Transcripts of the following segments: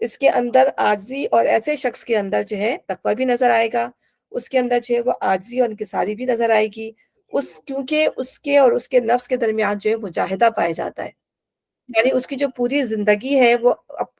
اس کے اندر عاجزی، اور ایسے شخص کے اندر جو ہے تقوی بھی نظر آئے گا، اس کے اندر جو ہے وہ عاجزی اور انکساری بھی نظر آئے گی، کیونکہ اس کے اور اس کے نفس کے درمیان جو ہے مجاہدہ پایا جاتا ہے، یعنی اس کی جو پوری زندگی ہے وہ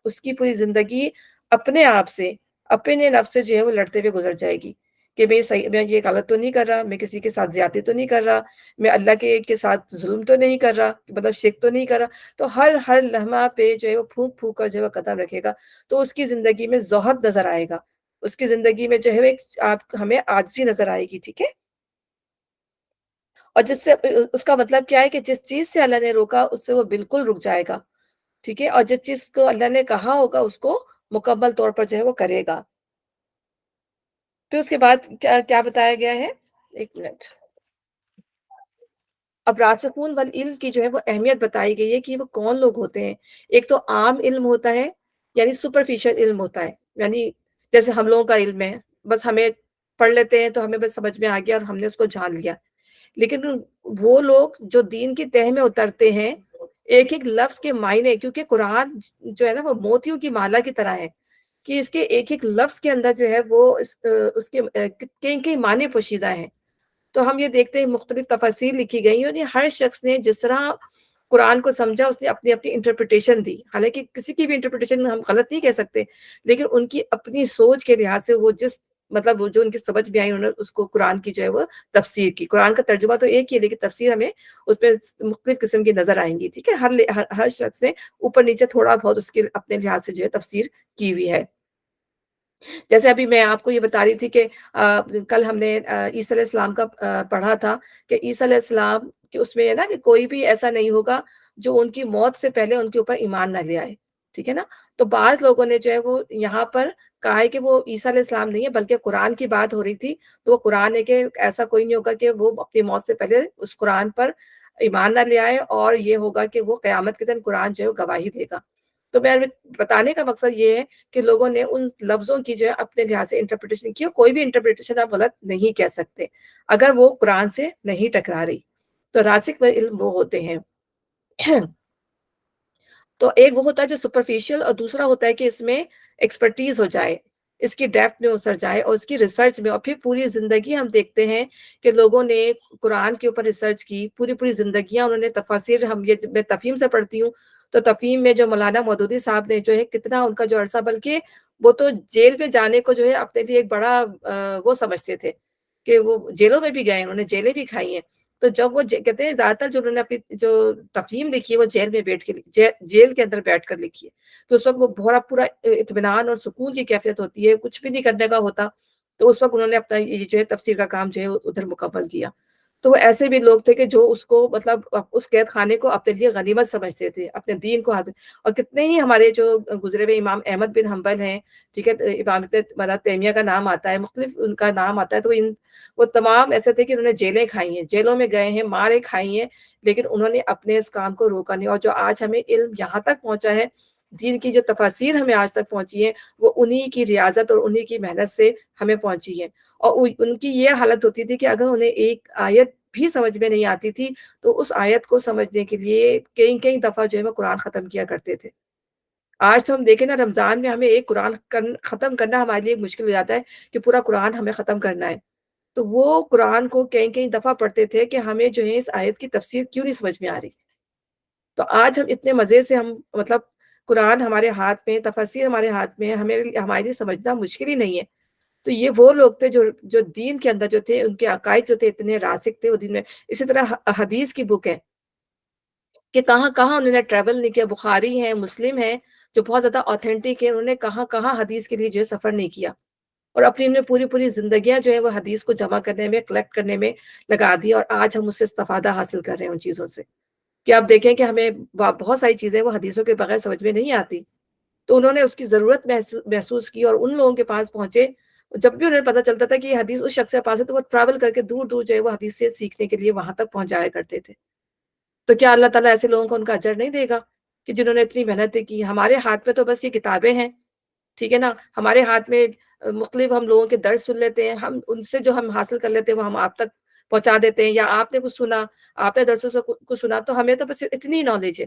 اس کی پوری زندگی اپنے آپ سے، اپنے نفس سے جو ہے وہ لڑتے ہوئے گزر جائے گی کہ میں یہ غلط تو نہیں کر رہا، میں کسی کے ساتھ زیادتی تو نہیں کر رہا، میں اللہ کے ساتھ ظلم تو نہیں کر رہا، مطلب شرک تو نہیں کر رہا، تو ہر لمحہ پہ جو ہے وہ پھونک پھونک کر جو ہے وہ قدم رکھے گا، تو اس کی زندگی میں زہد نظر آئے گا، اس کی زندگی میں جو ہے وہ آپ ہمیں عاجزی نظر آئے گی، ٹھیک ہے؟ اور جس سے اس کا مطلب کیا ہے کہ جس چیز سے اللہ نے روکا اس سے وہ بالکل رک جائے گا، ٹھیک ہے؟ اور جس چیز کو اللہ نے کہا ہوگا اس کو مکمل طور پر جو ہے وہ کرے گا۔ پھر اس کے بعد کیا کیا بتایا گیا ہے؟ ایک منٹ۔ اب راسخون والعلم کی جو ہے وہ اہمیت بتائی گئی ہے کہ وہ کون لوگ ہوتے ہیں۔ ایک تو عام علم ہوتا ہے، یعنی سپرفیشل علم ہوتا ہے، یعنی جیسے ہم لوگوں کا علم ہے، بس ہمیں پڑھ لیتے ہیں تو ہمیں بس سمجھ میں آ گیا اور ہم نے اس کو جان لیا۔ لیکن وہ لوگ جو دین کی تہ میں اترتے ہیں، ایک ایک لفظ کے معنی، کیونکہ قرآن جو ہے نا وہ موتیوں کی مالا کی طرح ہے کہ اس کے ایک ایک لفظ کے اندر جو ہے وہ اس کے کئی کئی معنی پوشیدہ ہیں۔ تو ہم یہ دیکھتے ہیں مختلف تفاسیر لکھی گئی ہیں، اور یہ ہر شخص نے جس طرح قرآن کو سمجھا اس نے اپنی اپنی انٹرپریٹیشن دی، حالانکہ کسی کی بھی انٹرپریٹیشن ہم غلط نہیں کہہ سکتے، لیکن ان کی اپنی سوچ کے لحاظ سے وہ جس مطلب وہ جو ان کی سمجھ میں آئی انہوں نے اس کو قرآن کی جو ہے وہ تفسیر کی۔ قرآن کا ترجمہ تو ایک ہی ہے لیکن تفسیر ہمیں اس میں مختلف قسم کی نظر آئیں گی، ٹھیک ہے؟ ہر شخص نے اوپر نیچے تھوڑا بہت اس کے اپنے لحاظ سے جو ہے تفسیر کی ہوئی ہے۔ جیسے ابھی میں آپ کو یہ بتا رہی تھی کہ کل ہم نے عیسیٰ علیہ السلام کا پڑھا تھا کہ عیسیٰ علیہ السلام کہ اس میں ہے نا کہ کوئی بھی ایسا نہیں ہوگا جو ان کی موت سے پہلے ان کے اوپر ایمان نہ لے آئے، ٹھیک ہے نا؟ تو بعض لوگوں نے جو ہے وہ یہاں پر کہا ہے کہ وہ عیسیٰ علیہ السلام نہیں ہے بلکہ قرآن کی بات ہو رہی تھی، تو وہ قرآن ہے کہ ایسا کوئی نہیں ہوگا کہ وہ اپنی موت سے پہلے اس قرآن پر ایمان نہ لے آئے، اور یہ ہوگا کہ وہ قیامت کے دن قرآن جو ہے وہ گواہی دے گا۔ تو میں بتانے کا مقصد یہ ہے کہ لوگوں نے ان لفظوں کی جو ہے اپنے لحاظ سے انٹرپریٹیشن کی، اور کوئی بھی انٹرپریٹیشن آپ غلط نہیں کہہ سکتے اگر وہ قرآن سے نہیں ٹکرا رہی۔ تو راسخ و علم وہ ہوتے ہیں تو ایک وہ ہوتا ہے جو سپرفیشل، اور دوسرا ہوتا ہے کہ اس میں ایکسپرٹیز ہو جائے، اس کی ڈیپتھ میں اتر جائے اور اس کی ریسرچ میں، اور پھر پوری زندگی ہم دیکھتے ہیں کہ لوگوں نے قرآن کے اوپر ریسرچ کی، پوری پوری زندگیاں انہوں نے تفاسیر، ہم یہ میں تفہیم سے پڑھتی ہوں تو تفہیم میں جو مولانا مودودی صاحب نے جو ہے کتنا ان کا جو عرصہ، بلکہ وہ تو جیل میں جانے کو جو ہے اپنے لیے ایک بڑا وہ سمجھتے تھے کہ وہ جیلوں میں بھی گئے، انہوں نے جیلیں بھی کھائی ہیں۔ تو جب وہ کہتے ہیں زیادہ تر جو انہوں نے اپنی جو تفہیم لکھی ہے وہ جیل میں بیٹھ کے جیل کے اندر بیٹھ کر لکھی ہے، تو اس وقت وہ پورا پورا اطمینان اور سکون کی کیفیت ہوتی ہے، کچھ بھی نہیں کرنے کا ہوتا، تو اس وقت انہوں نے اپنا یہ جو ہے تفسیر کا کام جو ہے ادھر مکمل کیا۔ تو وہ ایسے بھی لوگ تھے کہ جو اس کو مطلب اس قید خانے کو اپنے لیے غنیمت سمجھتے تھے، اپنے دین کو حاصل۔ اور کتنے ہی ہمارے جو گزرے ہوئے امام احمد بن حنبل ہیں، ٹھیک ہے، امام ابن تیمیہ کا نام آتا ہے، مختلف ان کا نام آتا ہے، تو وہ تمام ایسے تھے کہ انہوں نے جیلیں کھائی ہیں، جیلوں میں گئے ہیں، ماریں کھائی ہیں، لیکن انہوں نے اپنے اس کام کو روکا نہیں، اور جو آج ہمیں علم یہاں تک پہنچا ہے، دین کی جو تفاسیر ہمیں آج تک پہنچی ہے، وہ انہی کی ریاضت اور انہی کی محنت سے ہمیں پہنچی ہے۔ اور ان کی یہ حالت ہوتی تھی کہ اگر انہیں ایک آیت بھی سمجھ میں نہیں آتی تھی تو اس آیت کو سمجھنے کے لیے کئی کئی دفعہ جو ہے وہ قرآن ختم کیا کرتے تھے۔ آج تو ہم دیکھیں نا رمضان میں ہمیں ایک قرآن ختم کرنا ہمارے لیے مشکل ہو جاتا ہے کہ پورا قرآن ہمیں ختم کرنا ہے، تو وہ قرآن کو کئی کئی دفعہ پڑھتے تھے کہ ہمیں جو ہے اس آیت کی تفسیر کیوں نہیں سمجھ میں آ رہی۔ تو آج ہم اتنے مزے سے ہم مطلب قرآن ہمارے ہاتھ میں، تفسیر ہمارے ہاتھ میں، ہمارے لیے سمجھنا مشکل ہی نہیں ہے۔ تو یہ وہ لوگ تھے جو دین کے اندر جو تھے، ان کے عقائد جو تھے اتنے راسخ تھے وہ دین میں۔ اسی طرح حدیث کی بک ہے کہ کہاں کہاں انہوں نے ٹریول نہیں کیا، بخاری ہے، مسلم ہے، جو بہت زیادہ آتھینٹک ہے، انہوں نے کہاں کہاں حدیث کے لیے جو ہے سفر نہیں کیا، اور اپنی انہوں نے پوری پوری زندگیاں جو ہے وہ حدیث کو جمع کرنے میں، کلیکٹ کرنے میں لگا دی، اور آج ہم اس سے استفادہ حاصل کر رہے ہیں ان چیزوں سے کہ آپ دیکھیں کہ ہمیں بہت ساری چیزیں وہ حدیثوں کے بغیر سمجھ میں نہیں آتی، تو انہوں نے اس کی ضرورت محسوس کی اور ان لوگوں کے پاس پہنچے۔ جب بھی انہیں پتہ چلتا تھا کہ یہ حدیث اس شخص کے پاس ہے تو وہ ٹریول کر کے دور دور جو ہے وہ حدیث سے سیکھنے کے لیے وہاں تک پہنچ جایا کرتے تھے۔ تو کیا اللہ تعالیٰ ایسے لوگوں کو ان کا اجر نہیں دے گا کہ جنہوں نے اتنی محنتیں کی؟ ہمارے ہاتھ میں تو بس یہ کتابیں ہیں، ٹھیک ہے نا، ہمارے ہاتھ میں مختلف ہم لوگوں کے درس سن لیتے ہیں، ہم ان سے جو ہم حاصل کر لیتے ہیں وہ ہم آپ تک پہنچا دیتے ہیں، یا آپ نے کچھ سنا، آپ نے درسوں سے کچھ سنا، تو ہمیں تو بس اتنی نالج ہے۔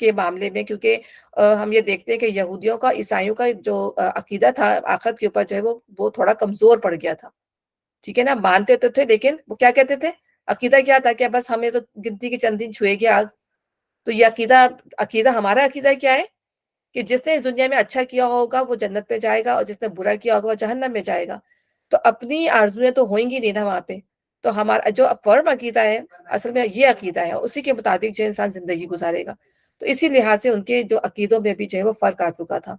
کے معاملے میں، کیونکہ ہم یہ دیکھتے ہیں کہ یہودیوں کا، عیسائیوں کا جو عقیدہ تھا آخرت کے اوپر جو ہے وہ تھوڑا کمزور پڑ گیا تھا، ٹھیک ہے نا، مانتے تو تھے لیکن وہ کیا کہتے تھے، عقیدہ کیا تھا کہ بس ہمیں تو گنتی کے چند دن چھوئے گی آگ. تو یہ عقیدہ ہمارا عقیدہ کیا ہے کہ جس نے اس دنیا میں اچھا کیا ہوگا وہ جنت پہ جائے گا، اور جس نے برا کیا ہوگا وہ جہنم میں جائے گا. تو اپنی آرزویں تو ہوئیں گی نہیں نا وہاں پہ. تو ہمارا جو فرم عقیدہ ہے اصل میں یہ عقیدہ ہے، اسی کے مطابق جو انسان زندگی گزارے گا. تو اسی لحاظ سے ان کے جو عقیدوں میں بھی جو ہے وہ فرق آ چکا تھا.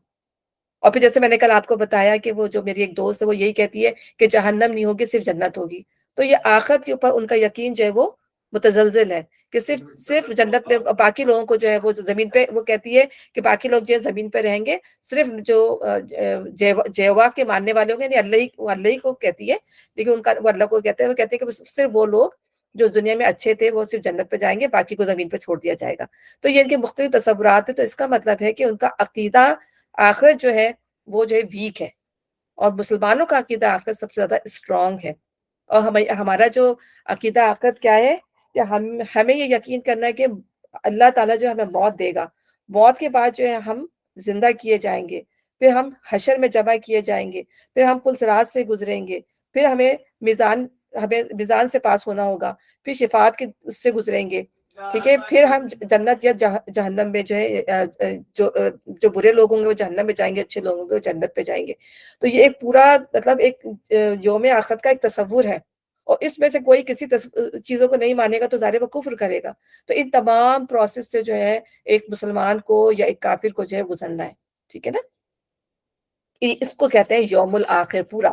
اور پھر جیسے میں نے کل آپ کو بتایا کہ وہ جو میری ایک دوست ہے وہ یہی کہتی ہے کہ جہنم نہیں ہوگی، صرف جنت ہوگی. تو یہ آخرت کے اوپر ان کا یقین جو ہے وہ متزلزل ہے، کہ صرف جنت میں، باقی لوگوں کو جو ہے وہ زمین پہ، وہ کہتی ہے کہ باقی لوگ جو ہے زمین پہ رہیں گے، صرف جو جیوا کے ماننے والے ہوں گے، یعنی اللہ ہی کو کہتی ہے، لیکن ان کا وہ اللہ کو کہتے ہیں، وہ کہتے ہیں کہ صرف وہ لوگ جو دنیا میں اچھے تھے وہ صرف جنت پہ جائیں گے، باقی کو زمین پہ چھوڑ دیا جائے گا. تو یہ ان کے مختلف تصورات ہیں. تو اس کا مطلب ہے کہ ان کا عقیدہ آخرت جو ہے وہ جو ہے ویک ہے، اور مسلمانوں کا عقیدہ آخرت سب سے زیادہ اسٹرانگ ہے. اور ہمارا جو عقیدہ آخرت کیا ہے کہ ہمیں یہ یقین کرنا ہے کہ اللہ تعالیٰ جو ہمیں موت دے گا، موت کے بعد جو ہے ہم زندہ کیے جائیں گے، پھر ہم حشر میں جمع کیے جائیں گے، پھر ہم پل صراط سے گزریں گے، پھر ہمیں میزان سے پاس ہونا ہوگا، پھر شفاعت کے اس سے گزریں گے، ٹھیک ہے، پھر ہم جنت یا جہنم میں جو ہے جو برے لوگ ہوں گے وہ جہنم میں جائیں گے، اچھے لوگ ہوں گے وہ جنت پہ جائیں گے. تو یہ ایک پورا مطلب ایک یوم آخرت کا ایک تصور ہے، اور اس میں سے کوئی کسی چیزوں کو نہیں مانے گا تو ظاہر وہ کفر کرے گا. تو ان تمام پروسیس سے جو ہے ایک مسلمان کو یا ایک کافر کو جو ہے گزرنا ہے، ٹھیک ہے نا. اس کو کہتے ہیں یوم الآخر، پورا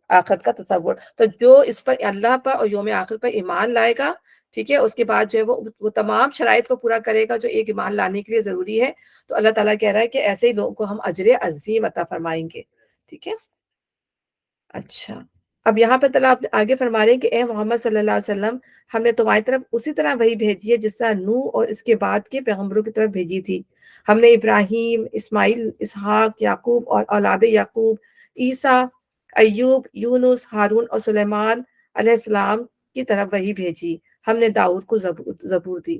آخرت کا تصور. تو جو اس پر اللہ پر اور یوم آخر پر ایمان لائے گا، ٹھیک ہے، اس کے بعد جو ہے وہ تمام شرائط کو پورا کرے گا جو ایک ایمان لانے کے لیے ضروری ہے. تو اللہ تعالیٰ کہہ رہا ہے کہ ایسے ہی لوگوں کو ہم اجر عظیم عطا فرمائیں گے، ٹھیک ہے. اچھا، اب یہاں پہ تعالیٰ آگے فرما رہے ہیں کہ اے محمد صلی اللہ علیہ وسلم، ہم نے تمہاری طرف اسی طرح وہی بھیجی ہے جس طرح نوح اور اس کے بعد کے پیغمبروں کی طرف بھیجی تھی. ہم نے ابراہیم، اسماعیل، اسحاق، یعقوب اور اولاد یعقوب، عیسیٰ، ایوب، یونس، ہارون اور سلیمان علیہ السلام کی طرف وہی بھیجی. ہم نے داؤد کو زبور دی.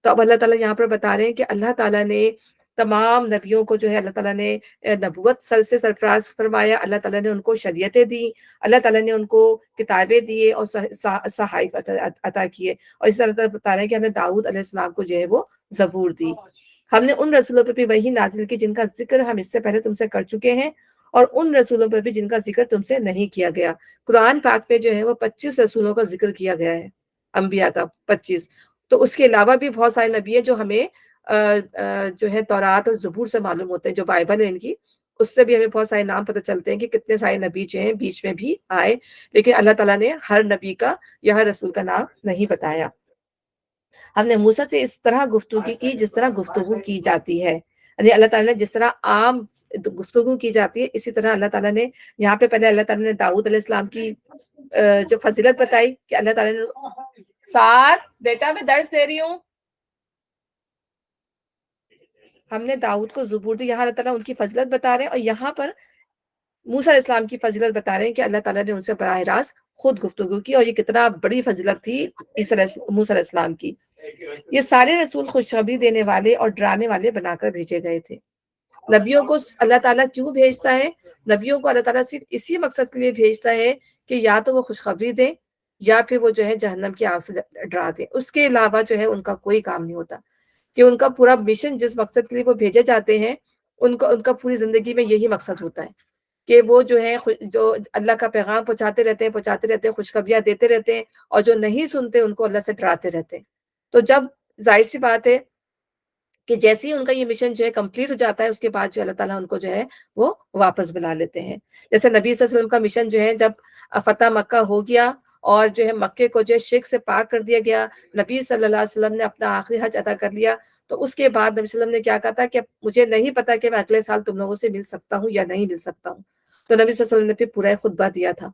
تو اب اللہ تعالیٰ یہاں پر بتا رہے ہیں کہ اللہ تعالیٰ نے تمام نبیوں کو جو ہے اللہ تعالیٰ نے نبوت سر سے سرفراز فرمایا. اللہ تعالیٰ نے ان کو شریعتیں دی، اللہ تعالیٰ نے ان کو کتابیں دیے اور صحائف عطا کیے. اور اس طرح اللہ تعالیٰ بتا رہے ہیں کہ ہم نے داؤد علیہ السلام کو جو ہے وہ زبور دی. ہم نے ان رسولوں پر بھی وہی نازل کی جن کا ذکر ہم اس سے پہلے تم سے کر چکے ہیں، اور ان رسولوں پر بھی جن کا ذکر تم سے نہیں کیا گیا. قرآن پاک پہ جو ہے وہ 25 رسولوں کا ذکر کیا گیا ہے، انبیاء کا 25. تو اس کے علاوہ بھی بہت سارے نبی ہیں جو ہمیں جو ہے تورات اور زبور سے معلوم ہوتے ہیں، جو بائبل ہے ان کی، اس سے بھی ہمیں بہت سارے نام پتہ چلتے ہیں کہ کتنے سارے نبی جو ہیں بیچ میں بھی آئے، لیکن اللہ تعالیٰ نے ہر نبی کا یا ہر رسول کا نام نہیں بتایا. ہم نے موسیٰ سے اس طرح گفتگو کی جس طرح گفتگو کی جاتی ہے، یعنی اللہ تعالیٰ نے جس طرح عام گفتگو کی جاتی ہے اسی طرح اللہ تعالیٰ نے یہاں پہ پہلے اللہ تعالیٰ نے داؤد علیہ السلام کی جو فضیلت بتائی کہ اللہ تعالیٰ نے ساتھ بیٹا میں درس دے رہی ہوں، ہم نے داؤد کو زبور دی. یہاں اللہ تعالیٰ ان کی فضیلت بتا رہے ہیں، اور یہاں پر موسیٰ علیہ السلام کی فضیلت بتا رہے ہیں کہ اللہ تعالیٰ نے ان سے براہ راست خود گفتگو کی، اور یہ کتنا بڑی فضیلت تھی موسیٰ علیہ السلام کی. یہ سارے رسول خوشخبری دینے والے اور ڈرانے والے بنا کر بھیجے گئے تھے. نبیوں کو اللہ تعالیٰ کیوں بھیجتا ہے؟ نبیوں کو اللہ تعالیٰ صرف اسی مقصد کے لیے بھیجتا ہے کہ یا تو وہ خوشخبری دیں یا پھر وہ جو ہے جہنم کی آگ سے ڈرا دیں. اس کے علاوہ جو ہے ان کا کوئی کام نہیں ہوتا، کہ ان کا پورا مشن جس مقصد کے لیے وہ بھیجے جاتے ہیں ان کا پوری زندگی میں یہی مقصد ہوتا ہے کہ وہ جو ہے جو اللہ کا پیغام پہنچاتے رہتے ہیں، خوشخبریاں دیتے رہتے ہیں، اور جو نہیں سنتے ان کو اللہ سے ڈراتے رہتے ہیں. تو جب ظاہر سی بات ہے کہ جیسے ہی ان کا یہ مشن جو ہے کمپلیٹ ہو جاتا ہے اس کے بعد جو اللہ تعالیٰ ان کو جو ہے وہ واپس بلا لیتے ہیں. جیسے نبی صلی اللہ علیہ وسلم کا مشن جو ہے جب فتح مکہ ہو گیا اور جو ہے مکے کو جو ہے شرک سے پاک کر دیا گیا، نبی صلی اللہ علیہ وسلم نے اپنا آخری حج ادا کر لیا، تو اس کے بعد نبی صلی اللہ علیہ وسلم نے کیا کہا تھا کہ مجھے نہیں پتا کہ میں اگلے سال تم لوگوں سے مل سکتا ہوں یا نہیں مل سکتا ہوں. تو نبی صلی اللہ علیہ وسلم نے پھر پورا خطبہ دیا تھا،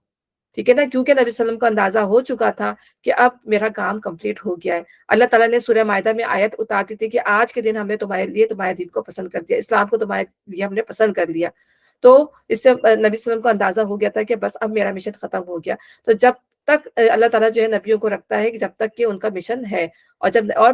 ٹھیک ہے نا، کیونکہ نبی صلی اللہ علیہ وسلم کو اندازہ ہو چکا تھا کہ اب میرا کام کمپلیٹ ہو گیا ہے. اللہ تعالیٰ نے سورہ مائدہ میں آیت اتارتی تھی کہ آج کے دن ہم نے تمہارے لیے تمہارے دین کو پسند کر دیا، اسلام کو تمہارے لیے ہم نے پسند کر لیا. تو اس سے نبی صلی اللہ علیہ وسلم کو اندازہ ہو گیا تھا کہ بس اب میرا مشن ختم ہو گیا. تو جب تک اللہ تعالیٰ جو ہے نبیوں کو رکھتا ہے کہ جب تک کہ ان کا مشن ہے، اور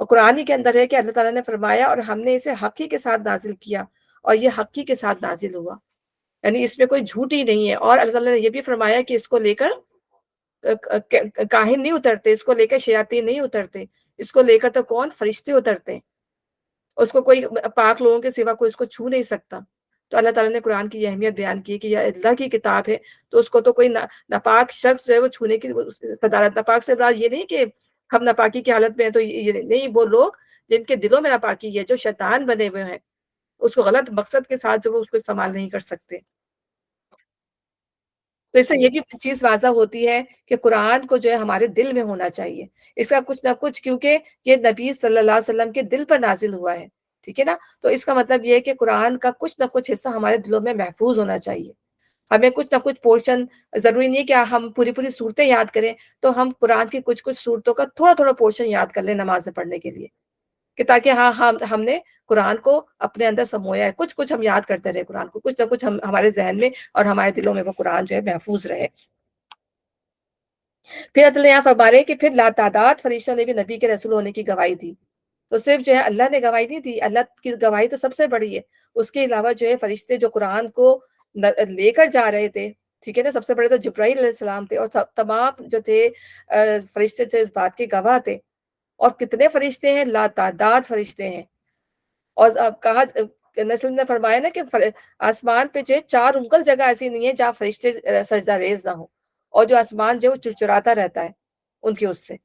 اور قرآن ہی کے اندر ہے کہ اللہ تعالیٰ نے فرمایا اور ہم نے اسے حق ہی کے ساتھ نازل کیا اور یہ حق ہی کے ساتھ نازل ہوا، یعنی اس میں کوئی جھوٹ ہی نہیں ہے۔ اور اللہ تعالیٰ نے یہ بھی فرمایا کہ اس کو لے کر کاہن نہیں اترتے، اس کو لے کر شیاطین نہیں اترتے، اس کو لے کر تو کون، فرشتے اترتے ہیں، اس کو کوئی پاک لوگوں کے سوا کوئی اس کو چھو نہیں سکتا۔ تو اللہ تعالیٰ نے قرآن کی یہ اہمیت بیان کی کہ یہ اللہ کی کتاب ہے، تو اس کو تو کوئی ناپاک شخص جو ہے وہ چھونے کی صدارت، ناپاک سے مراد یہ نہیں کہ ہم ناپاکی کی حالت میں ہیں تو یہ نہیں، وہ لوگ جن کے دلوں میں ناپاکی ہے، جو شیطان بنے ہوئے ہیں، اس کو غلط مقصد کے ساتھ جو وہ اس کو استعمال نہیں کر سکتے۔ تو اس سے یہ بھی چیز واضح ہوتی ہے کہ قرآن کو جو ہے ہمارے دل میں ہونا چاہیے، اس کا کچھ نہ کچھ، کیونکہ یہ نبی صلی اللہ علیہ وسلم کے دل پر نازل ہوا ہے، ٹھیک ہے نا؟ تو اس کا مطلب یہ ہے کہ قرآن کا کچھ نہ کچھ حصہ ہمارے دلوں میں محفوظ ہونا چاہیے۔ ہمیں کچھ نہ کچھ پورشن، ضروری نہیں کہ ہم پوری پوری صورتیں یاد کریں، تو ہم قرآن کی کچھ کچھ صورتوں کا تھوڑا تھوڑا پورشن یاد کر لیں نماز پڑھنے کے لیے، کہ تاکہ ہاں ہم نے قرآن کو اپنے اندر سمویا ہے، کچھ کچھ ہم یاد کرتے رہے قرآن کو، کچھ نہ کچھ ہمارے ذہن میں اور ہمارے دلوں میں وہ قرآن جو ہے محفوظ رہے۔ پھر اللہ یہاں فرما رہے ہیں کہ پھر لاتعداد فرشتوں نے بھی نبی کے رسول ہونے کی گواہی دی۔ تو صرف جو ہے اللہ نے گواہی نہیں دی، اللہ کی گواہی تو سب سے بڑی ہے، اس کے علاوہ جو ہے فرشتے جو قرآن کو لے کر جا رہے تھے، ٹھیک ہے نا، سب سے بڑے تو جبرائیل علیہ السلام تھے، اور تمام جو تھے فرشتے تھے اس بات کے گواہ تھے۔ اور کتنے فرشتے ہیں، لاتعداد فرشتے ہیں۔ اور اب کہا نسل نے فرمایا نا کہ آسمان پہ جو ہے 4 انگل جگہ ایسی نہیں ہے جہاں فرشتے سجدہ ریز نہ ہو، اور جو آسمان جو ہے وہ چرچراتا رہتا ہے ان کے اس سے،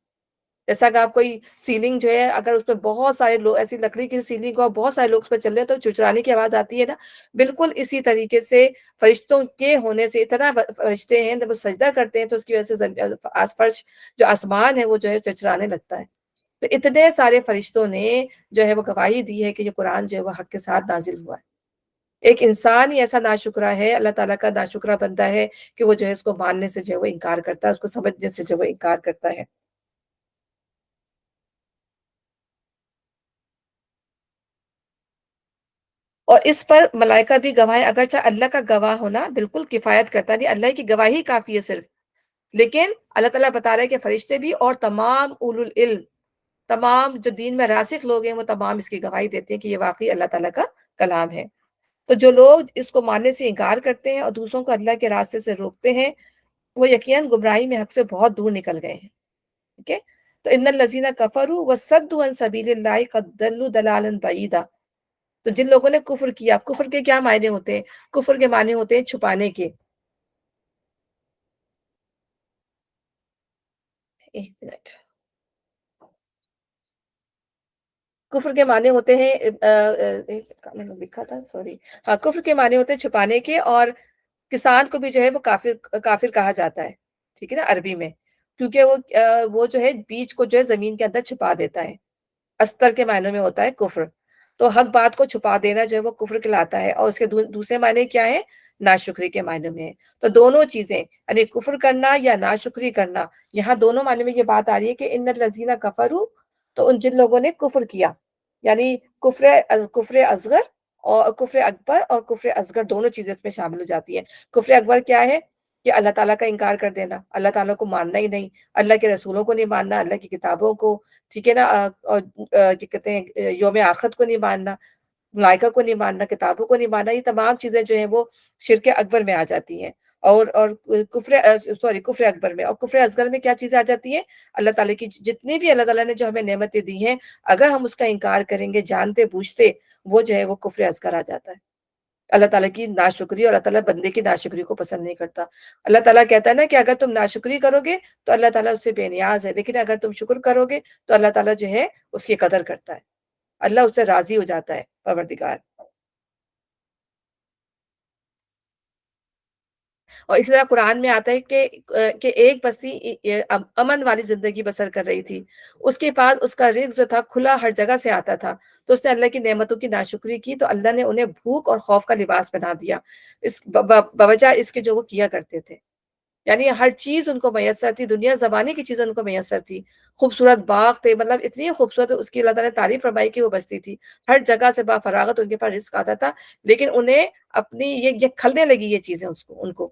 جیسا کہ آپ کوئی سیلنگ جو ہے اگر اس پہ بہت سارے لوگ، ایسی لکڑی کی سیلنگ کو بہت سارے لوگ اس پہ چل رہے ہیں تو چرچرانے کی آواز آتی ہے نا، بالکل اسی طریقے سے فرشتوں کے ہونے سے اتنا فرشتے ہیں، جب وہ سجدہ کرتے ہیں تو اس کی وجہ سے آس فرش جو آسمان ہے وہ جو ہے چرچرانے لگتا ہے۔ تو اتنے سارے فرشتوں نے جو ہے وہ گواہی دی ہے کہ یہ قرآن جو ہے وہ حق کے ساتھ نازل ہوا ہے۔ ایک انسان ہی ایسا ناشکرا ہے، اللہ تعالیٰ کا ناشکرا بندہ ہے کہ وہ جو ہے اس کو ماننے سے جو ہے وہ انکار کرتا ہے، اس کو سمجھنے سے جو ہے وہ انکار کرتا ہے۔ اور اس پر ملائکہ بھی گواہ ہے، اگرچہ اللہ کا گواہ ہونا بالکل کفایت کرتا نہیں، اللہ کی گواہی کافی ہے صرف، لیکن اللہ تعالیٰ بتا رہے ہیں کہ فرشتے بھی اور تمام اولو العلم، تمام جو دین میں راسخ لوگ ہیں وہ تمام اس کی گواہی دیتے ہیں کہ یہ واقعی اللہ تعالیٰ کا کلام ہے۔ تو جو لوگ اس کو ماننے سے انکار کرتے ہیں اور دوسروں کو اللہ کے راستے سے روکتے ہیں، وہ یقیناً گمراہی میں حق سے بہت دور نکل گئے ہیں، ٹھیک ہے؟ تو ان الذین کفروا وصدوا عن سبیل اللہ قد ضلوا ضلالا بعیدا۔ تو جن لوگوں نے کفر کیا، کفر کے کیا معنی ہوتے ہیں؟ کفر کے معنی ہوتے ہیں چھپانے کے۔ ایک منٹ، کفر کے معنی ہوتے ہیں میں نے لکھا تھا، سوری، ہاں، کفر کے معنی ہوتے ہیں چھپانے کے، اور کسان کو بھی جو ہے وہ کافر کافر کہا جاتا ہے، ٹھیک ہے نا، عربی میں، کیونکہ وہ جو ہے بیج کو جو ہے زمین کے اندر چھپا دیتا ہے، استر کے معنوں میں ہوتا ہے کفر۔ تو حق بات کو چھپا دینا جو ہے وہ کفر کہلاتا ہے، اور اس کے دوسرے معنی کیا ہے؟ ناشکری کے معنی میں ہے۔ تو دونوں چیزیں، یعنی کفر کرنا یا ناشکری کرنا، یہاں دونوں معنی میں یہ بات آ رہی ہے کہ ان الذین کفروا، تو ان جن لوگوں نے کفر کیا، یعنی کفر اصغر اور کفر اکبر، اور کفر اصغر دونوں چیزیں اس میں شامل ہو جاتی ہیں۔ کفر اکبر کیا ہے؟ کہ اللہ تعالیٰ کا انکار کر دینا، اللہ تعالیٰ کو ماننا ہی نہیں، اللہ کے رسولوں کو نہیں ماننا، اللہ کی کتابوں کو، ٹھیک ہے نا، اور کیا کہتے ہیں، یوم آخرت کو نہیں ماننا، ملائکہ کو نہیں ماننا، کتابوں کو نہیں ماننا، یہ تمام چیزیں جو ہیں وہ شرک اکبر میں آ جاتی ہیں۔ اور کفر کفر اکبر میں، اور کفر اصغر میں کیا چیزیں آ جاتی ہیں؟ اللہ تعالیٰ کی جتنی بھی اللہ تعالیٰ نے جو ہمیں نعمتیں دی ہیں، اگر ہم اس کا انکار کریں گے جانتے بوجھتے، وہ جو ہے وہ کفر اصغر آ جاتا ہے۔ اللہ تعالیٰ کی ناشکری، اور اللہ تعالیٰ بندے کی ناشکری کو پسند نہیں کرتا۔ اللہ تعالیٰ کہتا ہے نا کہ اگر تم ناشکری کرو گے تو اللہ تعالیٰ اس سے بے نیاز ہے، لیکن اگر تم شکر کرو گے تو اللہ تعالیٰ جو ہے اس کی قدر کرتا ہے، اللہ اس سے راضی ہو جاتا ہے، پروردگار۔ اور اسی طرح قرآن میں آتا ہے کہ ایک بستی امن والی زندگی بسر کر رہی تھی، اس کے بعد اس کا رزق جو تھا کھلا ہر جگہ سے آتا تھا، تو اس نے اللہ کی نعمتوں کی ناشکری کی تو اللہ نے انہیں بھوک اور خوف کا لباس بنا دیا، اس بوجہ اس کے جو وہ کیا کرتے تھے، یعنی ہر چیز ان کو میسر تھی، دنیا زمانے کی چیزیں ان کو میسر تھی، خوبصورت باغ تھے، مطلب اتنی خوبصورت اس کی اللہ تعالیٰ نے تعریف فرمائی کہ وہ بستی تھی، ہر جگہ سے با فراغت ان کے پاس رزق آتا تھا، لیکن انہیں اپنی یہ کھلنے لگی یہ چیزیں اس کو ان کو،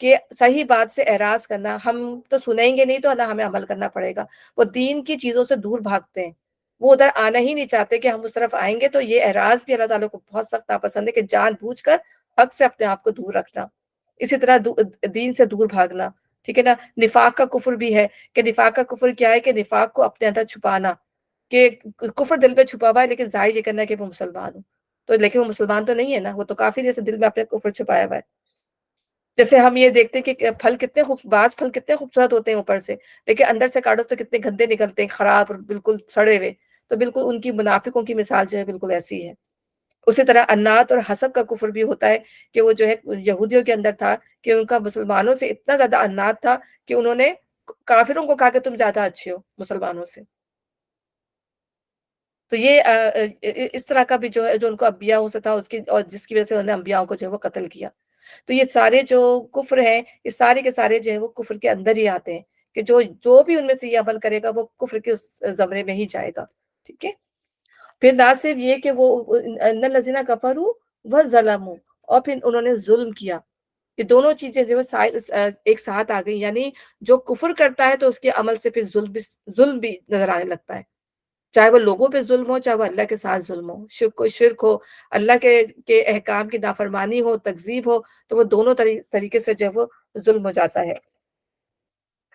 کہ صحیح بات سے اعراض کرنا، ہم تو سنیں گے نہیں تو نہ ہمیں عمل کرنا پڑے گا۔ وہ دین کی چیزوں سے دور بھاگتے ہیں، وہ ادھر آنا ہی نہیں چاہتے کہ ہم اس طرف آئیں گے، تو یہ اعراض بھی اللہ تعالیٰ کو بہت سخت ناپسند ہے کہ جان بوجھ کر حق سے اپنے آپ کو دور رکھنا۔ اسی طرح دین سے دور بھاگنا، ٹھیک ہے نا؟ نفاق کا کفر بھی ہے، کہ نفاق کا کفر کیا ہے؟ کہ نفاق کو اپنے اندر چھپانا، کہ کفر دل پہ چھپا ہوا ہے لیکن ظاہر یہ کرنا ہے کہ وہ مسلمان ہوں، تو لیکن وہ مسلمان تو نہیں ہے نا، وہ تو کافر جیسے دل میں اپنے کفر چھپایا ہوا ہے۔ جیسے ہم یہ دیکھتے ہیں کہ پھل کتنے بعض پھل کتنے خوبصورت ہوتے ہیں اوپر سے، لیکن اندر سے کاٹو تو کتنے گندے نکلتے ہیں، خراب اور بالکل سڑے ہوئے، تو بالکل ان کی منافقوں کی مثال جو ہے بالکل ایسی ہے۔ اسی طرح انات اور حسد کا کفر بھی ہوتا ہے، کہ وہ جو ہے یہودیوں کے اندر تھا، کہ ان کا مسلمانوں سے اتنا زیادہ انات تھا کہ انہوں نے کافروں کو کہا کہ تم زیادہ اچھے ہو مسلمانوں سے۔ تو یہ اس طرح کا بھی جو ہے جو ان کو انبیاء ہو سکتا اس کی، اور جس کی وجہ سے انہوں نے انبیاءوں کو جو ہے وہ قتل کیا۔ تو یہ سارے جو کفر ہیں، یہ سارے کے سارے جو ہے وہ کفر کے اندر ہی آتے ہیں، کہ جو بھی ان میں سے یہ عمل کرے گا وہ کفر کے اس زمرے میں ہی جائے گا، ٹھیک ہے؟ پھر نہ صرف یہ کہ وہ ان الذین کفروا وظلموا، اور پھر انہوں نے ظلم کیا، یہ دونوں چیزیں جو ہے ایک ساتھ آ گئی، یعنی جو کفر کرتا ہے تو اس کے عمل سے پھر ظلم بھی نظر آنے لگتا ہے، چاہے وہ لوگوں پہ ظلم ہو، چاہے وہ اللہ کے ساتھ ظلم ہو، شرک ہو، اللہ کے احکام کی نافرمانی ہو، تکذیب ہو، تو وہ دونوں طریقے سے جو ہے وہ ظلم ہو جاتا ہے۔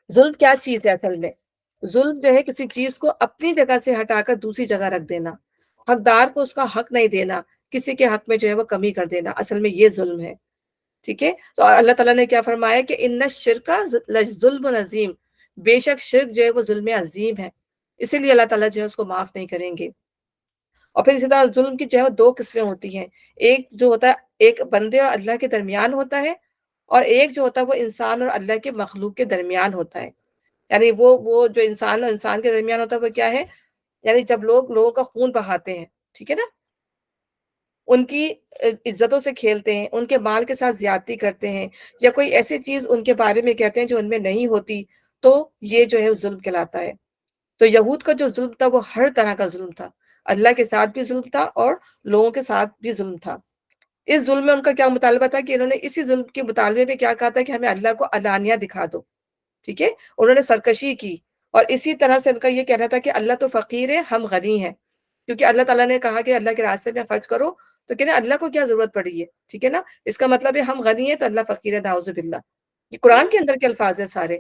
ظلم کیا چیز ہے اصل میں؟ ظلم جو ہے کسی چیز کو اپنی جگہ سے ہٹا کر دوسری جگہ رکھ دینا، حقدار کو اس کا حق نہیں دینا، کسی کے حق میں جو ہے وہ کمی کر دینا، اصل میں یہ ظلم ہے، ٹھیک ہے؟ تو اللہ تعالیٰ نے کیا فرمایا کہ ان الشرک ظلم عظیم، بے شک شرک جو ہے وہ ظلم عظیم ہے، اسی لیے اللہ تعالیٰ جو ہے اس کو معاف نہیں کریں گے۔ اور پھر اسی طرح ظلم کی جو ہے وہ دو قسمیں ہوتی ہیں، ایک جو ہوتا ہے ایک بندے اور اللہ کے درمیان ہوتا ہے، اور ایک جو ہوتا ہے وہ انسان اور اللہ کے مخلوق کے درمیان ہوتا ہے۔ یعنی وہ جو انسان اور انسان کے درمیان ہوتا ہے وہ کیا ہے؟ یعنی جب لوگوں کا خون بہاتے ہیں، ٹھیک ہے نا؟ ان کی عزتوں سے کھیلتے ہیں، ان کے مال کے ساتھ زیادتی کرتے ہیں، یا کوئی ایسی چیز ان کے بارے میں کہتے ہیں جو ان میں نہیں ہوتی، تو یہ جو ہے ظلم کہلاتا ہے۔ تو یہود کا جو ظلم تھا وہ ہر طرح کا ظلم تھا، اللہ کے ساتھ بھی ظلم تھا اور لوگوں کے ساتھ بھی ظلم تھا۔ اس ظلم میں ان کا کیا مطالبہ تھا؟ کہ انہوں نے اسی ظلم کے مطالبے میں کیا کہا تھا؟ کہ ہمیں اللہ کو علانیہ دکھا دو، ٹھیک ہے؟ انہوں نے سرکشی کی، اور اسی طرح سے ان کا یہ کہنا تھا کہ اللہ تو فقیر ہے، ہم غنی ہیں، کیونکہ اللہ تعالیٰ نے کہا کہ اللہ کے راستے میں خرچ کرو، تو کہنا اللہ کو کیا ضرورت پڑی ہے، ٹھیک ہے نا؟ اس کا مطلب ہے ہم غنی ہیں تو اللہ فقیر ہے، نعوذ باللہ۔ یہ قرآن کے اندر کے الفاظ ہیں سارے۔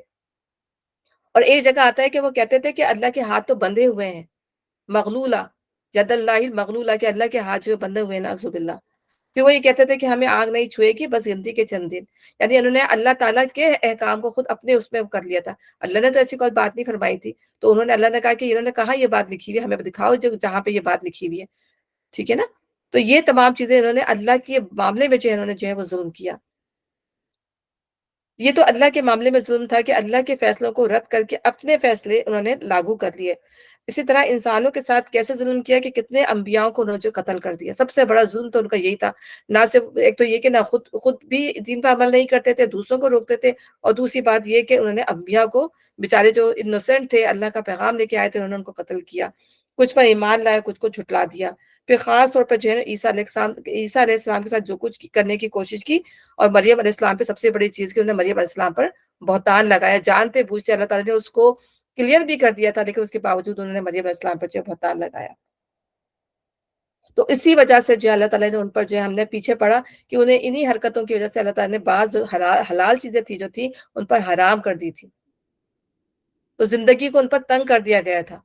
اور ایک جگہ آتا ہے کہ وہ کہتے تھے کہ اللہ کے ہاتھ تو بندھے ہوئے ہیں، مغلولہ، ید اللہ المغلولہ، کہ اللہ کے ہاتھ جو ہے بندھے ہوئے ہیں، نعوذ باللہ۔ پھر وہ یہ کہتے تھے کہ ہمیں آگ نہیں چھوئے گی بس گنتی کے چند دن، یعنی انہوں نے اللہ تعالیٰ کے احکام کو خود اپنے اس میں کر لیا تھا، اللہ نے تو ایسی کوئی بات نہیں فرمائی تھی، تو انہوں نے اللہ نے کہا کہ انہوں نے کہا یہ بات لکھی ہوئی ہے، ہمیں دکھاؤ جہاں پہ یہ بات لکھی ہوئی ہے، ٹھیک ہے نا؟ تو یہ تمام چیزیں انہوں نے اللہ کے معاملے میں جو ہے انہوں نے جو ہے وہ ظلم کیا۔ یہ تو اللہ کے معاملے میں ظلم تھا کہ اللہ کے فیصلوں کو رد کر کے اپنے فیصلے انہوں نے لاگو کر لیے۔ اسی طرح انسانوں کے ساتھ کیسے ظلم کیا کہ کتنے انبیاءوں کو انہوں نے جو قتل کر دیا، سب سے بڑا ظلم تو ان کا یہی تھا۔ نہ صرف ایک تو یہ کہ نہ خود بھی دین پر عمل نہیں کرتے تھے، دوسروں کو روکتے تھے، اور دوسری بات یہ کہ انہوں نے انبیاء کو، بیچارے جو انوسینٹ تھے، اللہ کا پیغام لے کے آئے تھے، انہوں نے ان کو قتل کیا، کچھ پر ایمان لائے، کچھ کو جھٹلا دیا۔ پھر خاص طور پر جو ہے عیسیٰ علیہ السلام کے ساتھ جو کچھ کرنے کی کوشش کی، اور مریم علیہ السلام پہ سب سے بڑی چیز کہ انہوں نے مریم علیہ السلام پر بہتان لگایا، جانتے بوجھتے اللہ تعالیٰ نے اس کو کلیئر بھی کر دیا تھا، لیکن اس کے باوجود انہوں نے مریم علیہ السلام پر جو بہتان لگایا۔ تو اسی وجہ سے جو ہے اللہ تعالیٰ نے ان پر جو ہے ہم نے پیچھے پڑا، کہ انہیں انہی حرکتوں کی وجہ سے اللہ تعالیٰ نے بعض جو حلال چیزیں تھی جو تھی ان پر حرام کر دی تھی، تو زندگی کو ان پر تنگ کر دیا گیا تھا،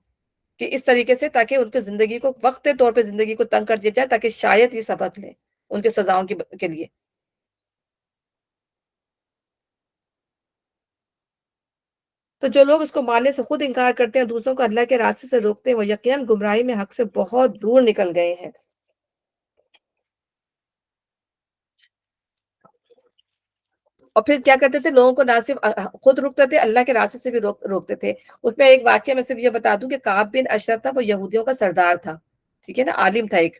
کہ اس طریقے سے تاکہ ان کی زندگی کو وقت طور پہ زندگی کو تنگ کر دیا جائے، تاکہ شاید یہ سبق لیں ان کے سزاؤں کے لیے۔ تو جو لوگ اس کو ماننے سے خود انکار کرتے ہیں، دوسروں کو اللہ کے راستے سے روکتے ہیں، وہ یقیناً گمراہی میں حق سے بہت دور نکل گئے ہیں۔ اور پھر کیا کرتے تھے؟ لوگوں کو نہ صرف خود روکتے تھے، اللہ کے راستے سے بھی روکتے تھے۔ اس میں ایک واقعہ میں صرف یہ بتا دوں کہ کعب بن اشرف تھا، وہ یہودیوں کا سردار تھا، ٹھیک ہے نا، عالم تھا ایک۔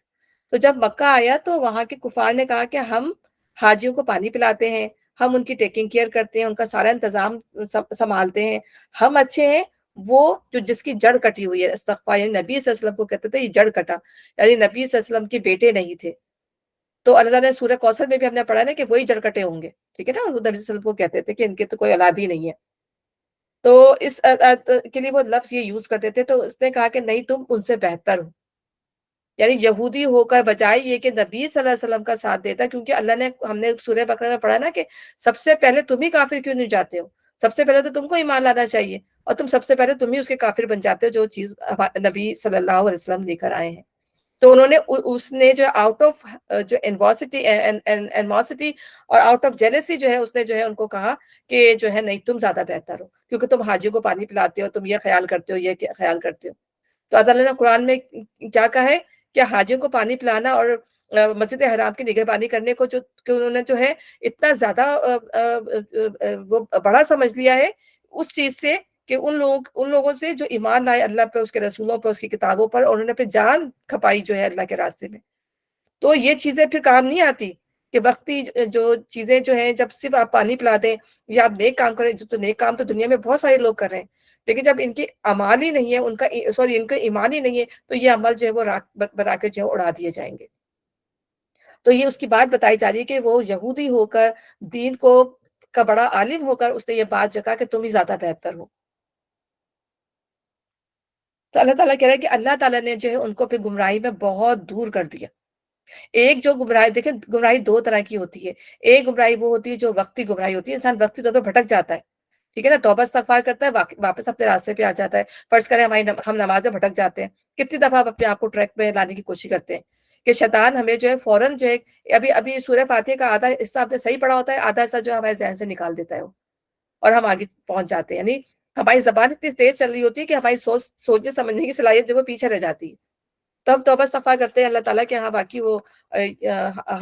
تو جب مکہ آیا تو وہاں کے کفار نے کہا کہ ہم حاجیوں کو پانی پلاتے ہیں، ہم ان کی ٹیکنگ کیئر کرتے ہیں، ان کا سارا انتظام سنبھالتے ہیں، ہم اچھے ہیں، وہ جو جس کی جڑ کٹی ہوئی ہے، استغفار، یعنی نبی صلی اللہ علیہ وسلم کو کہتے تھے یہ جڑ کٹا، یعنی نبی صلی اللہ علیہ وسلم کے بیٹے نہیں تھے، تو اللہ تعالیٰ نے سورہ کوثر میں بھی ہم نے پڑھا نا کہ وہی جڑکٹے ہوں گے، ٹھیک ہے نا؟ وہ نبی صلی اللہ علیہ وسلم کو کہتے تھے کہ ان کے تو کوئی اولاد ہی نہیں ہے۔ تو اس کے لیے وہ لفظ یہ یوز کرتے تھے، تو اس نے کہا کہ نہیں تم ان سے بہتر ہو، یعنی یہودی ہو کر بجائے یہ کہ نبی صلی اللہ علیہ وسلم کا ساتھ دیتا، کیونکہ اللہ نے، ہم نے سورہ بقرہ میں پڑھا نا کہ سب سے پہلے تم ہی کافر کیوں نہیں جاتے ہو؟ سب سے پہلے تو تم کو ایمان لانا چاہیے، اور تم سب سے پہلے تم ہی اس کے کافر بن جاتے ہو جو چیز نبی صلی اللہ علیہ وسلم لے کر آئے ہیں۔ تو انہوں نے اس نے جو آؤٹ آف جو انواسٹی اور آؤٹ آف جیلسی جو ہے، اس نے جو ہے ان کو کہا کہ جو ہے نہیں تم زیادہ بہتر ہو، کیونکہ تم حاجی کو پانی پلاتے ہو، تم یہ خیال کرتے ہو، یہ خیال کرتے ہو۔ تو اللہ تعالیٰ نے قرآن میں کیا کہا ہے کہ حاجیوں کو پانی پلانا اور مسجد حرام کی نگہبانی کرنے کو جو کہ انہوں نے جو ہے اتنا زیادہ وہ بڑا سمجھ لیا ہے اس چیز سے، کہ ان لوگوں سے جو ایمان لائے اللہ پہ، اس کے رسولوں پہ، اس کی کتابوں پر، اور انہوں نے پھر جان کھپائی جو ہے اللہ کے راستے میں۔ تو یہ چیزیں پھر کام نہیں آتی کہ وقتی جو چیزیں جو ہیں، جب صرف آپ پانی پلا دیں یا آپ نیک کام کریں، تو نیک کام تو دنیا میں بہت سارے لوگ کر رہے ہیں، لیکن جب ان کی اعمال ہی نہیں ہے، ان کا سوری ان کا ایمان ہی نہیں ہے، تو یہ عمل جو ہے وہ راک بنا کے جو ہے اڑا دیے جائیں گے۔ تو یہ اس کی بات بتائی جا رہی ہے کہ وہ یہودی ہو کر، دین کو کا بڑا عالم ہو کر، اس نے یہ بات جگہ کہ تم ہی زیادہ بہتر ہو۔ تو اللہ تعالیٰ کہہ رہا ہے کہ اللہ تعالیٰ نے جو ہے ان کو پھر گمراہی میں بہت دور کر دیا۔ ایک جو گمراہی، دیکھیں گمراہی دو طرح کی ہوتی ہے۔ ایک گمراہی وہ ہوتی ہے جو وقتی گمراہی ہوتی ہے، انسان وقتی طور پہ بھٹک جاتا ہے، ٹھیک ہے نا، توبہ استغفار کرتا ہے، واپس اپنے راستے پہ آ جاتا ہے۔ فرض کریں ہم نماز میں بھٹک جاتے ہیں، کتنی دفعہ آپ اپنے آپ کو ٹریک پہ لانے کی کوشش کرتے ہیں کہ شیطان ہمیں جو ہے فوراً جو ہے، ابھی ابھی سورہ فاتحہ کا آدھا حصہ آپ نے صحیح پڑھا ہوتا ہے، آدھا حصہ جو ہے ہمارے ذہن سے نکال دیتا ہے وہ، اور ہم آگے پہنچ جاتے ہیں، یعنی ہماری زبان اتنی تیز چل رہی ہوتی ہے کہ ہماری سوچنے سمجھنے کی صلاحیت جو وہ پیچھے رہ جاتی ہے۔ تو ہم توبہ استغفار کرتے ہیں اللہ تعالیٰ کہ ہاں باقی وہ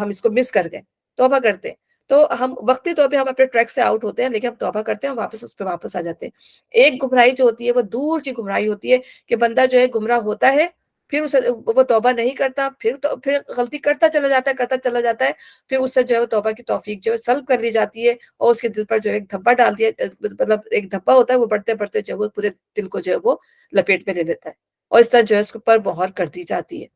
ہم اس کو مس کر گئے، توبہ کرتے ہیں۔ تو ہم وقتی طور پہ ہم اپنے ٹریک سے آؤٹ ہوتے ہیں، لیکن ہم توبہ کرتے ہیں، واپس اس پہ واپس آ جاتے ہیں۔ ایک گمراہی جو ہوتی ہے وہ دور کی گمراہی ہوتی ہے کہ بندہ جو ہے گمراہ ہوتا ہے، پھر اسے وہ توبہ نہیں کرتا، پھر غلطی کرتا چلا جاتا ہے، کرتا چلا جاتا ہے، پھر اس سے جو ہے وہ توبہ کی توفیق جو ہے سلب کر لی جاتی ہے، اور اس کے دل پر جو ہے ایک دھبا ڈال دیا، مطلب ایک دھبا ہوتا ہے، وہ بڑھتے بڑھتے جو ہے وہ پورے دل کو جو ہے وہ لپیٹ میں لے لیتا ہے، اور اس طرح جو ہے اس کے اوپر مہر کر دی جاتی ہے۔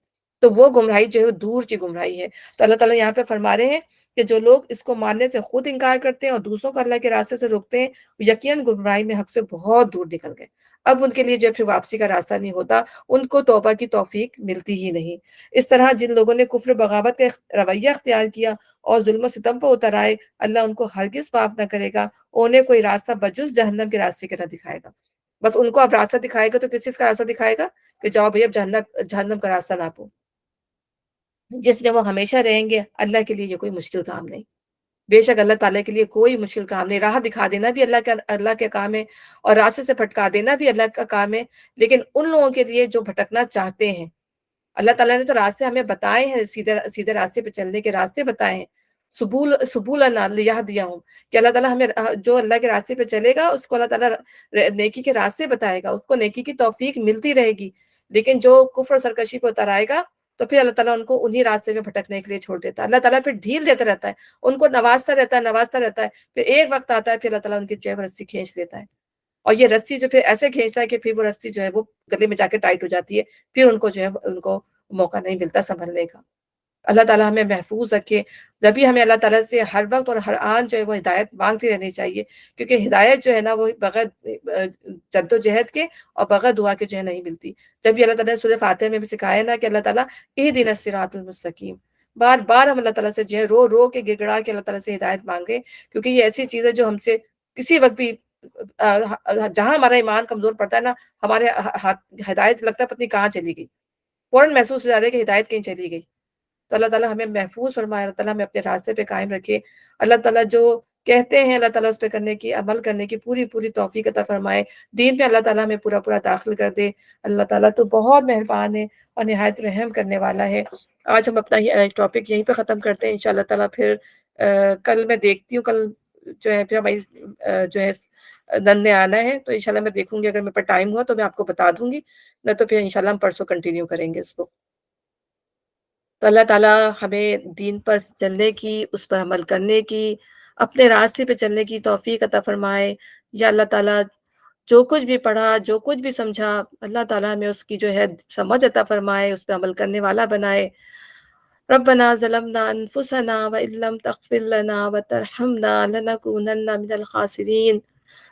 تو وہ گمراہی جو ہے وہ دور کی گمراہی ہے۔ تو اللہ تعالیٰ یہاں پہ فرما رہے ہیں کہ جو لوگ اس کو ماننے سے خود انکار کرتے ہیں اور دوسروں کو اللہ کے راستے سے روکتے ہیں، وہ یقیناً گمراہی میں حق سے بہت دور نکل گئے۔ اب ان کے لیے جو ہے پھر واپسی کا راستہ نہیں ہوتا، ان کو توبہ کی توفیق ملتی ہی نہیں۔ اس طرح جن لوگوں نے کفر بغاوت کا رویہ اختیار کیا اور ظلم و ستم پہ اتر آئے، اللہ ان کو ہرگز معاف نہ کرے گا، انہیں کوئی راستہ بجز جہنم کے راستے کے نہ دکھائے گا۔ بس ان کو اب راستہ دکھائے گا تو کس چیز کا راستہ دکھائے گا؟ کہ جاؤ بھائی اب جہنم کا راستہ ناپو، جس میں وہ ہمیشہ رہیں گے۔ اللہ کے لیے یہ کوئی مشکل کام نہیں، بے شک اللہ تعالیٰ کے لیے کوئی مشکل کام نہیں۔ راہ دکھا دینا بھی اللہ کے کام ہے، اور راستے سے بھٹکا دینا بھی اللہ کا کام ہے، لیکن ان لوگوں کے لیے جو بھٹکنا چاہتے ہیں، اللہ تعالیٰ نے تو راستے ہمیں بتائے ہیں، سیدھے سیدھے راستے پہ چلنے کے راستے بتائے ہیں، سبولنا لیہدیہم، کہ اللہ تعالیٰ ہمیں جو اللہ کے راستے پہ چلے گا اس کو اللہ تعالیٰ نیکی کے راستے بتائے گا، اس کو نیکی کی توفیق ملتی رہے گی۔ لیکن جو کفر اور سرکشی پہ اتر آئے گا، تو پھر اللہ تعالیٰ ان کو انہی راستے میں بھٹکنے کے لیے چھوڑ دیتا ہے۔ اللہ تعالیٰ پھر ڈھیل دیتا رہتا ہے، ان کو نوازتا رہتا ہے، پھر ایک وقت آتا ہے، پھر اللہ تعالیٰ ان کی جو ہے رسی کھینچ لیتا ہے، اور یہ رسی جو پھر ایسے کھینچتا ہے کہ پھر وہ رسی جو ہے وہ گلے میں جا کے ٹائٹ ہو جاتی ہے، پھر ان کو جو ہے ان کو موقع نہیں ملتا سنبھلنے کا۔ اللہ تعالیٰ ہمیں محفوظ رکھے۔ جب بھی ہمیں اللہ تعالیٰ سے ہر وقت اور ہر آن جو ہے وہ ہدایت مانگتی رہنی چاہیے، کیونکہ ہدایت جو ہے نا وہ بغیر جد و جہد کے اور بغیر دعا کے جو ہے نہیں ملتی۔ جب بھی اللہ تعالیٰ نے سورہ فاتحہ میں بھی سکھایا نا کہ اللہ تعالیٰ اہدنا الصراط المستقیم، بار بار ہم اللہ تعالیٰ سے جو ہے رو رو کے گڑ گڑا کے اللہ تعالیٰ سے ہدایت مانگے، کیونکہ یہ ایسی چیز ہے جو ہم سے کسی وقت بھی جہاں ہمارا ایمان کمزور پڑتا ہے نا، ہمارے ہدایت لگتا ہے پتہ نہیں کہاں چلی گئی، فوراً محسوس ہو جاتا ہے کہ ہدایت کہیں چلی گئی۔ تو اللہ تعالیٰ ہمیں محفوظ فرمائے، اللہ تعالیٰ ہمیں اپنے راستے پہ قائم رکھے، اللہ تعالیٰ جو کہتے ہیں اللہ تعالیٰ اس پہ کرنے کی، عمل کرنے کی پوری پوری توفیق عطا فرمائے، دین پہ اللہ تعالیٰ ہمیں پورا پورا داخل کر دے۔ اللہ تعالیٰ تو بہت مہربان ہے اور نہایت رحم کرنے والا ہے۔ آج ہم اپنا ٹاپک یہیں پہ ختم کرتے ہیں، انشاءاللہ تعالیٰ پھر کل میں دیکھتی ہوں، کل جو ہے پھر ہماری جو ہے نن نے آنا ہے، تو انشاءاللہ میں دیکھوں گی، اگر میرے پاس ٹائم ہوا تو میں آپ کو بتا دوں گی، نہ تو پھر انشاءاللہ ہم پرسوں کنٹینیو کریں گے اس کو۔ تو اللہ تعالیٰ ہمیں دین پر چلنے کی، اس پر عمل کرنے کی، اپنے راستے پہ چلنے کی توفیق عطا فرمائے۔ یا اللہ تعالیٰ جو کچھ بھی پڑھا، جو کچھ بھی سمجھا، اللہ تعالیٰ ہمیں اس کی جو ہے سمجھ عطا فرمائے، اس پہ عمل کرنے والا بنائے۔ ربنا ظلمنا أنفسنا وإن لم تغفر لنا وترحمنا لنكونن من الخاسرين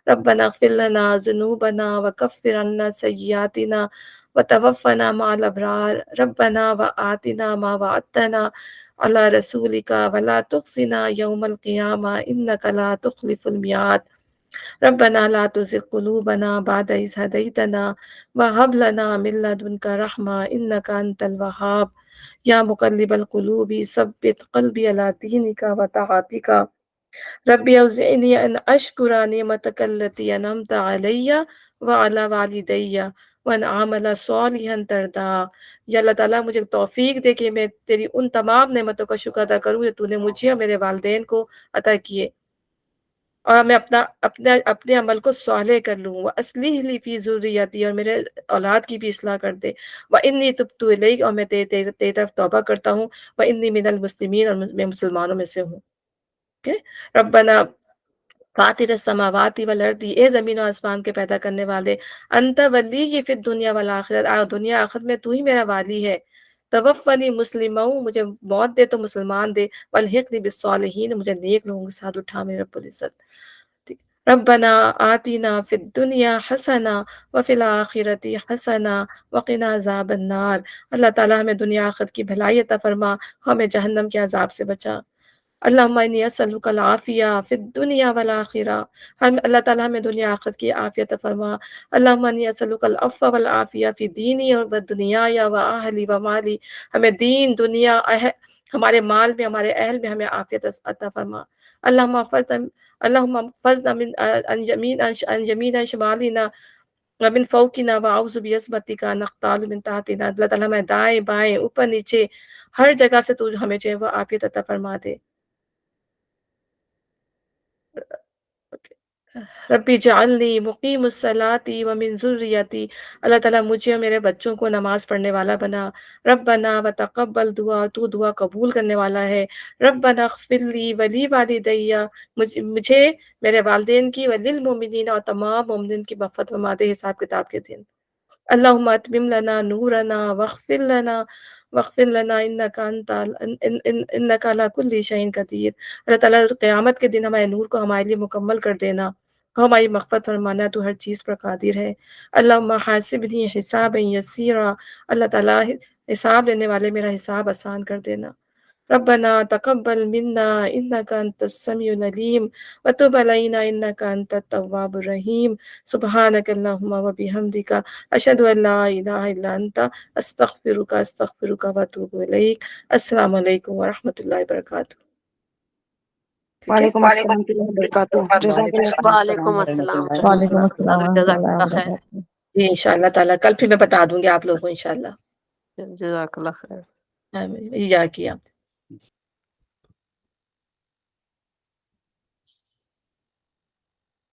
ربنا اغفر لنا ذنوبنا وكفر عنا سيئاتنا وتوفنا مع الأبرار ربنا وآتنا ما وعدتنا على رسولك ولا تخزنا يوم القيامة إنك لا تخلف الميعاد ربنا لا تزغ قلوبنا بعد إذ هديتنا وهب لنا من لدنك رحمة إنك أنت الوهاب يا مقلب القلوب ثبت قلبي على دينك وطاعتك ربي أوزعني أن أشكر نعمتك التي أنعمت علي وعلى والدي وأن أعمل صالحا ترضى یا اللہ تعالیٰ مجھے توفیق دے کہ میں تیری ان تمام نعمتوں کا شکر ادا کروں جو تو نے مجھے اور میرے والدین کو عطا کیے اور میں اپنے عمل کو صالح کر لوں وَأَصْلِحْ لِي فِي ذُرِّيَّتِي اور میرے اولاد کی بھی اصلاح کر دے وَإِنِّي تُبْتُ إِلَيْكَ اور میں تیری طرف توبہ کرتا ہوں وَإِنِّي مِنَ الْمُسْلِمِينَ اور میں مسلمانوں میں سے ہوں ربنا فاطر السماوات والارض اے زمین و آسمان کے پیدا کرنے والے انت ولی فی الدنیا والآخرت دنیا آخرت میں تو ہی میرا والی ہے توفنی مسلموں مجھے موت دے تو مسلمان دے والحقنی بالصالحین مجھے نیک لوگوں کے ساتھ اٹھا میرے رب العزت ربنا آتنا فی الدنیا حسنہ وفی الآخرت حسنہ وقنا عذاب النار اللہ تعالیٰ ہمیں دنیا آخرت کی بھلائی عطا فرما ہمیں جہنم کے عذاب سے بچا اللہم انی اسألک العافیہ فی الدنیا والآخرہ اللہ تعالیٰ ہمیں دنیا آخرت کی عافیت فرما اللہم انی اسألک العفو والعافیہ فی دینی اور دنیا و اہلی و مالی ہمیں دین دنیا ہمارے مال میں ہمارے اہل میں ہمیں عافیت عطا فرما اللہم احفظنا من عن یمین شمالنا ومن فوقنا واعوذ بعصمتک ان نغتال من تحتنا اللہ تعالیٰ ہمیں دائیں بائیں اوپر نیچے ہر جگہ سے تو ہمیں جو ہے وہ عافیت عطا فرما دے ربی جعلنی مقیم الصلاۃ ومن ذریتی اللہ تعالیٰ مجھے اور میرے بچوں کو نماز پڑھنے والا بنا ربنا وتقبل دعا تو دعا قبول کرنے والا ہے ربنا اغفر لی ولی والدی مجھے میرے والدین کی وللمؤمنین اور تمام مومنین کی مغفرت فرما دے حساب کتاب کے دن اللہم اتمم لنا نورنا واغفر لنا انک علی کل شیء قدیر اللہ تعالیٰ قیامت کے دن ہمارے نور کو ہمارے لیے مکمل کر دینا ہماری مغفرت فرمانا تو ہر چیز پر قادر ہے اللہم حاسبنی حسابا یسیرا اللہ تعالیٰ حساب لینے والے میرا حساب آسان کر دینا ربنا تقبل منا انک انت السمیع العلیم وتب علینا انک انت التواب الرحیم سبحانک اللہم وبحمدک اشہد ان لا الہ الا انت استغفرک واتوب الیک السلام علیکم ورحمۃ اللہ وبرکاتہ ٹھیک ہے وعلیکم السلام ورحمۃ اللہ وبرکاتہ جزاک اللہ خیر۔ وعلیکم السلام ورحمۃ وعلیکم اللہ السلام وبرکاتہ، ورحمۃ جزاک اللہ اللہ خیر، وبرکاتہ۔ جی انشاءاللہ تعالیٰ کل پھر میں بتا دوں گی آپ لوگوں کو انشاءاللہ جزاک اللہ خیر۔ یا کیا